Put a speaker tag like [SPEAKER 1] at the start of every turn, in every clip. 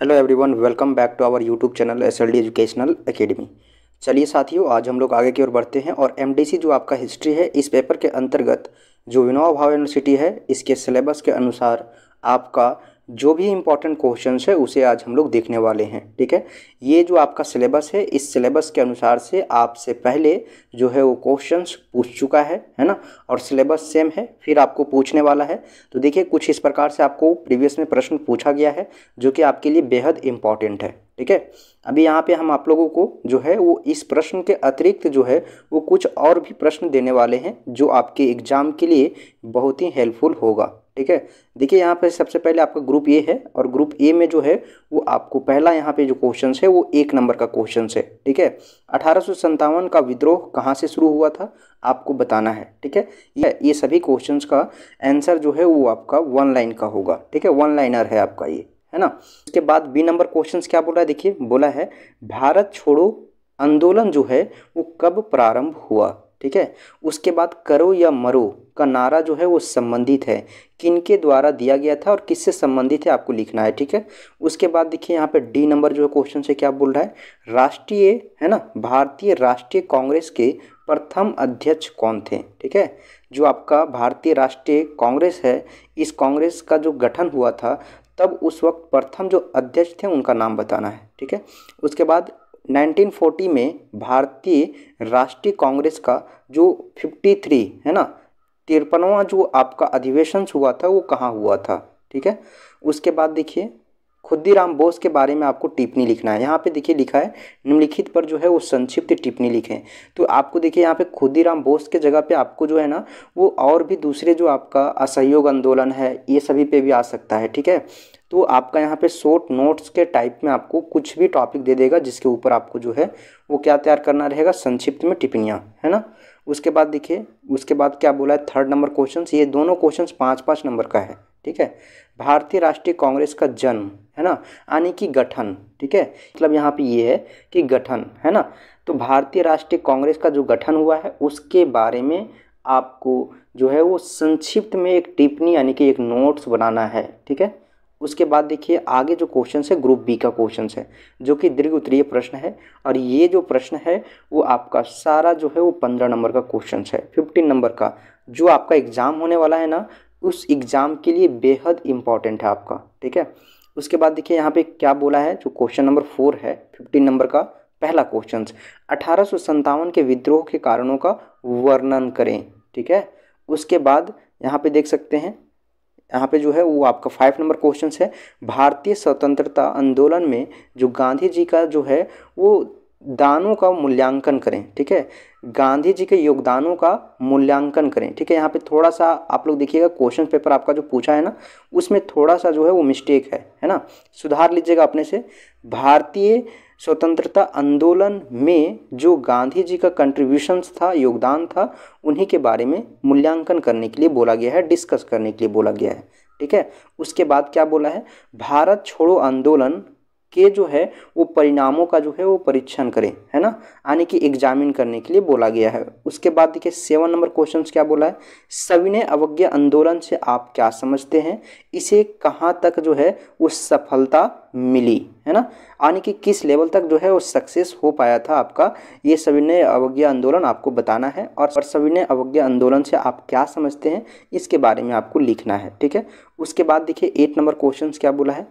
[SPEAKER 1] Hello everyone, welcome back to our YouTube channel SLD educational academy. चलिए साथियों, आज हम लोग आगे की ओर बढ़ते हैं और एमडीसी जो आपका हिस्ट्री है, इस पेपर के अंतर्गत जो विनोबा भावे यूनिवर्सिटी है, इसके सिलेबस के अनुसार आपका जो भी इम्पोर्टेंट क्वेश्चंस है उसे आज हम लोग देखने वाले हैं। ठीक है, ये जो आपका सिलेबस है, इस सिलेबस के अनुसार से आपसे पहले जो है वो क्वेश्चंस पूछ चुका है ना, और सिलेबस सेम है, फिर आपको पूछने वाला है। तो देखिए, कुछ इस प्रकार से आपको प्रीवियस में प्रश्न पूछा गया है जो कि आपके लिए बेहद इम्पॉर्टेंट है। ठीक है, अभी यहाँ पे हम आप लोगों को जो है वो इस प्रश्न के अतिरिक्त जो है वो कुछ और भी प्रश्न देने वाले हैं जो आपके एग्जाम के लिए बहुत ही हेल्पफुल होगा। ठीक है, देखिए यहाँ पे सबसे पहले आपका ग्रुप ए है, और ग्रुप ए में जो है वो आपको पहला यहाँ पे जो क्वेश्चन है वो 1 नंबर का क्वेश्चन है। ठीक है, 1857 का विद्रोह कहाँ से शुरू हुआ था आपको बताना है। ठीक है, ये सभी क्वेश्चंस का आंसर जो है वो आपका 1 लाइन का होगा। ठीक है, 1 लाइनर है आपका ये, है ना। उसके बाद बी नंबर क्वेश्चन क्या बोला है, देखिए बोला है भारत छोड़ो आंदोलन जो है वो कब प्रारंभ हुआ। ठीक है, उसके बाद करो या मरो का नारा जो है वो संबंधित है, किनके द्वारा दिया गया था और किससे संबंधित है आपको लिखना है। ठीक है, उसके बाद देखिए यहाँ पे डी नंबर जो क्वेश्चन से क्या बोल रहा है, राष्ट्रीय है ना, भारतीय राष्ट्रीय कांग्रेस के प्रथम अध्यक्ष कौन थे। ठीक है, जो आपका भारतीय राष्ट्रीय कांग्रेस है, इस कांग्रेस का जो गठन हुआ था तब उस वक्त प्रथम जो अध्यक्ष थे उनका नाम बताना है। ठीक है, उसके बाद 1940 में भारतीय राष्ट्रीय कांग्रेस का जो 53 है ना, 53वां जो आपका अधिवेशन हुआ था वो कहाँ हुआ था। ठीक है, उसके बाद देखिए खुदीराम बोस के बारे में आपको टिप्पणी लिखना है। यहाँ पे देखिए लिखा है निम्नलिखित पर जो है वो संक्षिप्त टिप्पणी लिखें। तो आपको देखिए यहाँ पे खुदीराम बोस के जगह पे आपको जो है ना वो और भी दूसरे जो आपका असहयोग आंदोलन है ये सभी पे भी आ सकता है। ठीक है, तो आपका यहाँ पे शॉर्ट नोट्स के टाइप में आपको कुछ भी टॉपिक दे देगा जिसके ऊपर आपको जो है वो क्या तैयार करना रहेगा, संक्षिप्त में टिप्पणियाँ, है ना। उसके बाद देखिए, उसके बाद क्या बोला है, 3rd नंबर क्वेश्चन, ये दोनों क्वेश्चन 5-5 नंबर का है। ठीक है, भारतीय राष्ट्रीय कांग्रेस का जन्म है ना, यानी कि गठन। ठीक है, मतलब यहाँ पे ये है कि गठन है ना, तो भारतीय राष्ट्रीय कांग्रेस का जो गठन हुआ है उसके बारे में आपको जो है वो संक्षिप्त में एक टिप्पणी यानी कि एक नोट्स बनाना है। ठीक है, उसके बाद देखिए आगे जो क्वेश्चन है ग्रुप बी का क्वेश्चन है जो कि दीर्घ उत्तरीय प्रश्न है, और ये जो प्रश्न है वो आपका सारा जो है वो 15 नंबर का क्वेश्चन है, 15 नंबर का जो आपका एग्जाम होने वाला है ना, उस एग्जाम के लिए बेहद इंपॉर्टेंट है आपका। ठीक है, उसके बाद देखिए यहाँ पे क्या बोला है, जो क्वेश्चन नंबर 4 है 15 नंबर का पहला क्वेश्चन, 1857 के विद्रोह के कारणों का वर्णन करें। ठीक है, उसके बाद यहाँ पे देख सकते हैं, यहाँ पे जो है वो आपका 5 नंबर क्वेश्चन है, भारतीय स्वतंत्रता आंदोलन में जो गांधी जी का जो है वो दानों का मूल्यांकन करें। ठीक है, गांधी जी के योगदानों का मूल्यांकन करें। ठीक है, यहाँ पे थोड़ा सा आप लोग देखिएगा क्वेश्चन पेपर आपका जो पूछा है ना उसमें थोड़ा सा जो है वो मिस्टेक है ना, सुधार लीजिएगा अपने से। भारतीय स्वतंत्रता आंदोलन में जो गांधी जी का कंट्रीब्यूशंस था, योगदान था, उन्हीं के बारे में मूल्यांकन करने के लिए बोला गया है, डिस्कस करने के लिए बोला गया है। ठीक है, उसके बाद क्या बोला है, भारत छोड़ो आंदोलन के जो है वो परिणामों का जो है वो परीक्षण करें, है ना, यानी कि एग्जामिन करने के लिए बोला गया है। उसके बाद देखिए 7 नंबर क्वेश्चन क्या बोला है, सविनय अवज्ञा आंदोलन से आप क्या समझते हैं, इसे कहाँ तक जो है वो सफलता मिली, है ना, यानी कि किस लेवल तक जो है वो सक्सेस हो पाया था आपका ये सविनय अवज्ञा आंदोलन आपको बताना है, और सविनय अवज्ञा आंदोलन से आप क्या समझते हैं इसके बारे में आपको लिखना है। ठीक है, उसके बाद देखिए 8 नंबर क्वेश्चन क्या बोला है,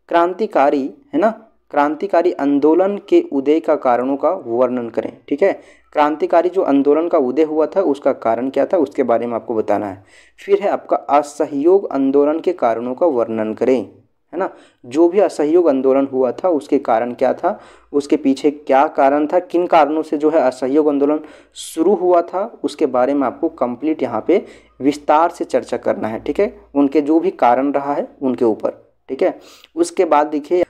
[SPEAKER 1] क्रांतिकारी है ना, क्रांतिकारी आंदोलन के उदय का कारणों का वर्णन करें। ठीक है, क्रांतिकारी जो आंदोलन का उदय हुआ था उसका कारण क्या था उसके बारे में आपको बताना है। फिर है आपका असहयोग आंदोलन के कारणों का वर्णन करें, है ना, जो भी असहयोग आंदोलन हुआ था उसके कारण क्या था, उसके पीछे क्या कारण था, किन कारणों से जो है असहयोग आंदोलन शुरू हुआ था उसके बारे में आपको कंप्लीट यहाँ पे विस्तार से चर्चा करना है। ठीक है, उनके जो भी कारण रहा है उनके ऊपर। ठीक है, उसके बाद देखिए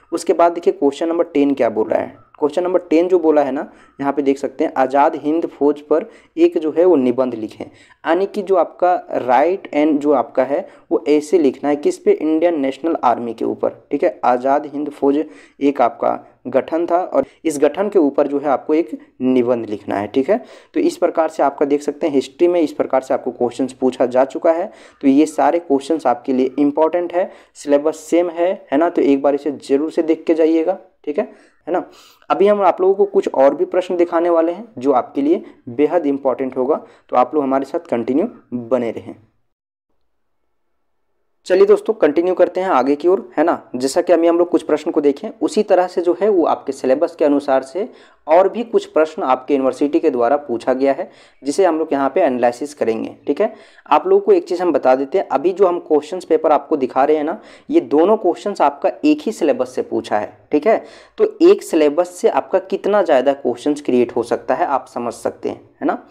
[SPEAKER 1] क्वेश्चन नंबर 10 क्या बोल रहा है, क्वेश्चन नंबर 10 जो बोला है ना, यहाँ पे देख सकते हैं, आज़ाद हिंद फौज पर एक जो है वो निबंध लिखें, यानी कि जो आपका राइट एंड जो आपका है वो ऐसे लिखना है किस पे, इंडियन नेशनल आर्मी के ऊपर। ठीक है, आज़ाद हिंद फौज एक आपका गठन था और इस गठन के ऊपर जो है आपको एक निबंध लिखना है। ठीक है, तो इस प्रकार से आपका देख सकते हैं हिस्ट्री में इस प्रकार से आपको क्वेश्चंस पूछा जा चुका है। तो ये सारे क्वेश्चंस आपके लिए इंपॉर्टेंट है, सिलेबस सेम है ना, तो एक बार इसे जरूर से देख के जाइएगा। ठीक है ना। अभी हम आप लोगों को कुछ और भी प्रश्न दिखाने वाले हैं जो आपके लिए बेहद इंपॉर्टेंट होगा, तो आप लोग हमारे साथ कंटिन्यू बने रहें। चलिए दोस्तों कंटिन्यू करते हैं आगे की ओर, है ना। जैसा कि अभी हम लोग कुछ प्रश्न को देखें, उसी तरह से जो है वो आपके सिलेबस के अनुसार से और भी कुछ प्रश्न आपके यूनिवर्सिटी के द्वारा पूछा गया है, जिसे हम लोग यहाँ पे एनालिसिस करेंगे। ठीक है, आप लोगों को एक चीज़ हम बता देते हैं, अभी जो हम क्वेश्चंस पेपर आपको दिखा रहे हैं ना, ये दोनों क्वेश्चंस आपका एक ही सिलेबस से पूछा है। ठीक है, तो एक सिलेबस से आपका कितना ज़्यादा क्वेश्चंस क्रिएट हो सकता है आप समझ सकते हैं, है ना।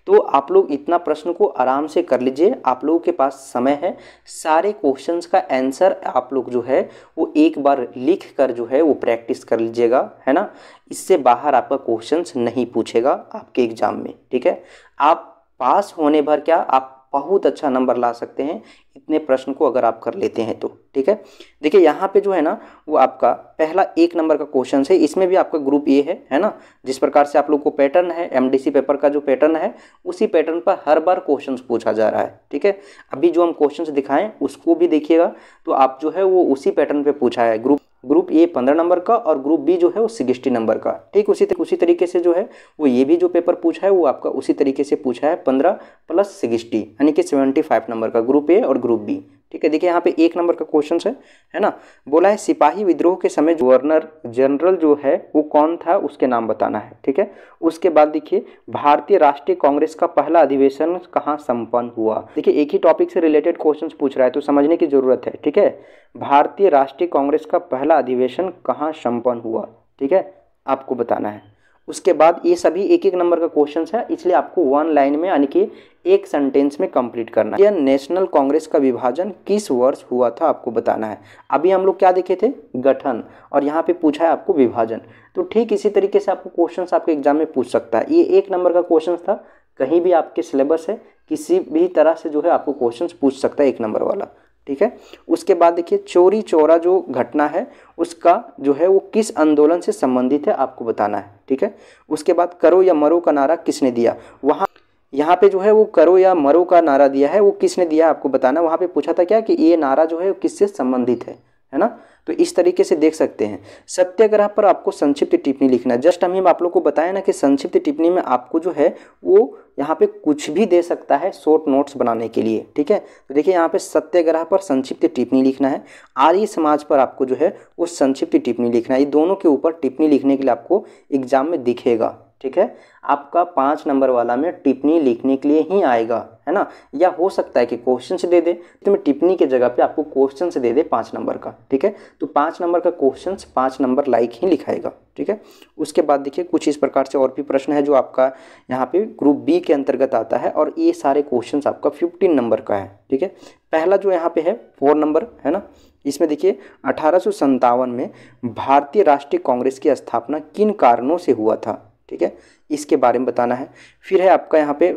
[SPEAKER 1] तो आप लोग इतना प्रश्न को आराम से कर लीजिए, आप लोगों के पास समय है। सारे क्वेश्चंस का आंसर आप लोग जो है वो एक बार लिख कर जो है वो प्रैक्टिस कर लीजिएगा, है ना। इससे बाहर आपका क्वेश्चंस नहीं पूछेगा आपके एग्जाम में। ठीक है, आप पास होने भर क्या आप बहुत अच्छा नंबर ला सकते हैं इतने प्रश्न को अगर आप कर लेते हैं तो। ठीक है, देखिए यहाँ पे जो है ना वो आपका पहला 1 नंबर का क्वेश्चन है, इसमें भी आपका ग्रुप ए है ना। जिस प्रकार से आप लोग को पैटर्न है एमडीसी पेपर का जो पैटर्न है, उसी पैटर्न पर हर बार क्वेश्चंस पूछा जा रहा है। ठीक है, अभी जो हम क्वेश्चंस दिखाएं उसको भी देखिएगा, तो आप जो है वो उसी पैटर्न पे पूछा है। ग्रुप ए 15 नंबर का और ग्रुप बी जो है वो 60 नंबर का। ठीक, उसी तरीके से जो है वो ये भी जो पेपर पूछा है वो आपका उसी तरीके से पूछा है, 15 + 60 यानी कि 75 नंबर का ग्रुप ए और ग्रुप बी। ठीक है, देखिए यहाँ पे 1 नंबर का क्वेश्चन है ना। बोला है सिपाही विद्रोह के समय गवर्नर जनरल जो है वो कौन था, उसके नाम बताना है। ठीक है, उसके बाद देखिए भारतीय राष्ट्रीय कांग्रेस का पहला अधिवेशन कहाँ संपन्न हुआ। देखिए एक ही टॉपिक से रिलेटेड क्वेश्चंस पूछ रहा है तो समझने की जरूरत है। ठीक है, भारतीय राष्ट्रीय कांग्रेस का पहला अधिवेशन कहाँ संपन्न हुआ, ठीक है, आपको बताना है। उसके बाद ये सभी 1-1 नंबर का क्वेश्चन है, इसलिए आपको 1 लाइन में यानी कि एक सेंटेंस में कंप्लीट करना है। यह नेशनल कांग्रेस का विभाजन किस वर्ष हुआ था आपको बताना है। अभी हम लोग क्या देखे थे, गठन, और यहाँ पे पूछा है आपको विभाजन। तो ठीक इसी तरीके से आपको क्वेश्चन आपके एग्जाम में पूछ सकता है। ये 1 नंबर का क्वेश्चन था, कहीं भी आपके सिलेबस है किसी भी तरह से जो है आपको क्वेश्चन पूछ सकता है 1 नंबर वाला। ठीक है, उसके बाद देखिए चोरी चौरा जो घटना है उसका जो है वो किस आंदोलन से संबंधित है आपको बताना है। ठीक है, उसके बाद करो या मरो का नारा किसने दिया, वहाँ यहाँ पे जो है वो करो या मरो का नारा दिया है वो किसने दिया आपको बताना। वहाँ पे पूछा था क्या कि ये नारा जो है वो किससे संबंधित है ना। तो इस तरीके से देख सकते हैं। सत्याग्रह पर आपको संक्षिप्त टिप्पणी लिखना है। जस्ट हम आप लोग को बताया ना कि संक्षिप्त टिप्पणी में आपको जो है वो यहाँ पे कुछ भी दे सकता है शॉर्ट नोट्स बनाने के लिए। ठीक है, तो देखिए यहाँ पे सत्याग्रह पर संक्षिप्त टिप्पणी लिखना है, आर्य समाज पर आपको जो है वो संक्षिप्त टिप्पणी लिखना है। ये दोनों के ऊपर टिप्पणी लिखने के लिए आपको एग्जाम में दिखेगा। ठीक है, आपका 5 नंबर वाला में टिप्पणी लिखने के लिए ही आएगा, है ना। या हो सकता है कि क्वेश्चन से दे दे, तो मैं टिप्पणी के जगह पे आपको क्वेश्चन से दे दे 5 नंबर का। ठीक है, तो 5 नंबर का क्वेश्चन 5 नंबर लाइक ही लिखाएगा। ठीक है, उसके बाद देखिए कुछ इस प्रकार से और भी प्रश्न है जो आपका यहाँ पे ग्रुप बी के अंतर्गत आता है, और ये सारे क्वेश्चन आपका 15 नंबर का है। ठीक है, पहला जो यहाँ पे है 4 नंबर, है ना। इसमें देखिए 1857 में भारतीय राष्ट्रीय कांग्रेस की स्थापना किन कारणों से हुआ था। ठीक है, इसके बारे में बताना है। फिर है आपका यहाँ पे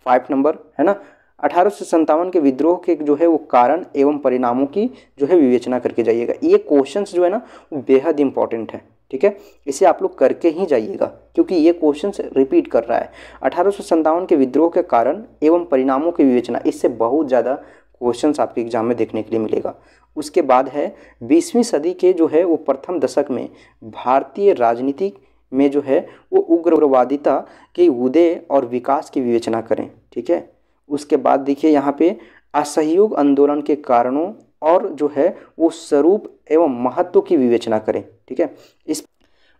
[SPEAKER 1] 5 नंबर, है ना। 1857 के विद्रोह के जो है वो कारण एवं परिणामों की जो है विवेचना करके जाइएगा। ये क्वेश्चंस जो है ना वो बेहद इंपॉर्टेंट है। ठीक है, इसे आप लोग करके ही जाइएगा क्योंकि ये क्वेश्चंस रिपीट कर रहा है। 1857 के विद्रोह के कारण एवं परिणामों की विवेचना, इससे बहुत ज़्यादा क्वेश्चंस आपके एग्जाम में देखने के लिए मिलेगा। उसके बाद है 20वीं सदी के जो है वो प्रथम दशक में भारतीय राजनीति में जो है वो उग्रवादिता के उदय और विकास की विवेचना करें। ठीक है, उसके बाद देखिए यहाँ पे असहयोग आंदोलन के कारणों और जो है वो स्वरूप एवं महत्व की विवेचना करें। ठीक है,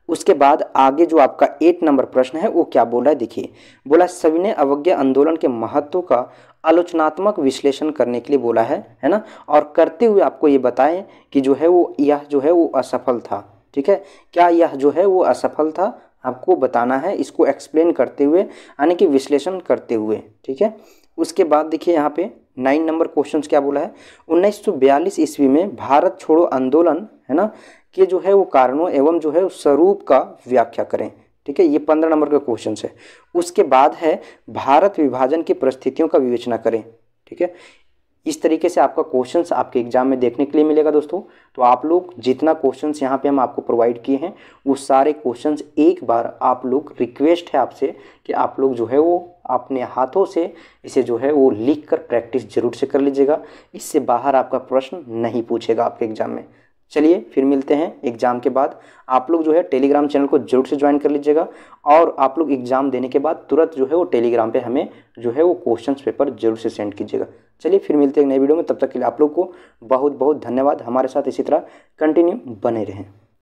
[SPEAKER 1] उसके बाद आगे जो आपका 8 नंबर प्रश्न है वो क्या बोला है देखिए। बोला सविनय अवज्ञा आंदोलन के महत्व का आलोचनात्मक विश्लेषण करने के लिए बोला है ना। और करते हुए आपको ये बताएं कि जो है वो यह जो है वो असफल था। ठीक है, क्या यह जो है वो असफल था आपको बताना है, इसको एक्सप्लेन करते हुए यानी कि विश्लेषण करते हुए। ठीक है, उसके बाद देखिए यहाँ पे 9 नंबर क्वेश्चन क्या बोला है। 1942 ईस्वी में भारत छोड़ो आंदोलन, है ना, के जो है वो कारणों एवं जो है स्वरूप का व्याख्या करें। ठीक है, ये 15 नंबर का क्वेश्चन है। उसके बाद है भारत विभाजन की परिस्थितियों का विवेचना करें। ठीक है, इस तरीके से आपका क्वेश्चंस आपके एग्जाम में देखने के लिए मिलेगा दोस्तों। तो आप लोग जितना क्वेश्चंस यहाँ पे हम आपको प्रोवाइड किए हैं वो सारे क्वेश्चंस एक बार आप लोग, रिक्वेस्ट है आपसे कि आप लोग जो है वो अपने हाथों से इसे जो है वो लिख कर प्रैक्टिस जरूर से कर लीजिएगा। इससे बाहर आपका प्रश्न नहीं पूछेगा आपके एग्जाम में। चलिए फिर मिलते हैं एग्ज़ाम के बाद। आप लोग जो है टेलीग्राम चैनल को जरूर से ज्वाइन कर लीजिएगा और आप लोग एग्ज़ाम देने के बाद तुरंत जो है वो टेलीग्राम पे हमें जो है वो क्वेश्चन पेपर जरूर से सेंड कीजिएगा। चलिए फिर मिलते हैं एक नई वीडियो में, तब तक के लिए आप लोग को बहुत बहुत धन्यवाद। हमारे साथ इसी तरह कंटिन्यू बने रहें।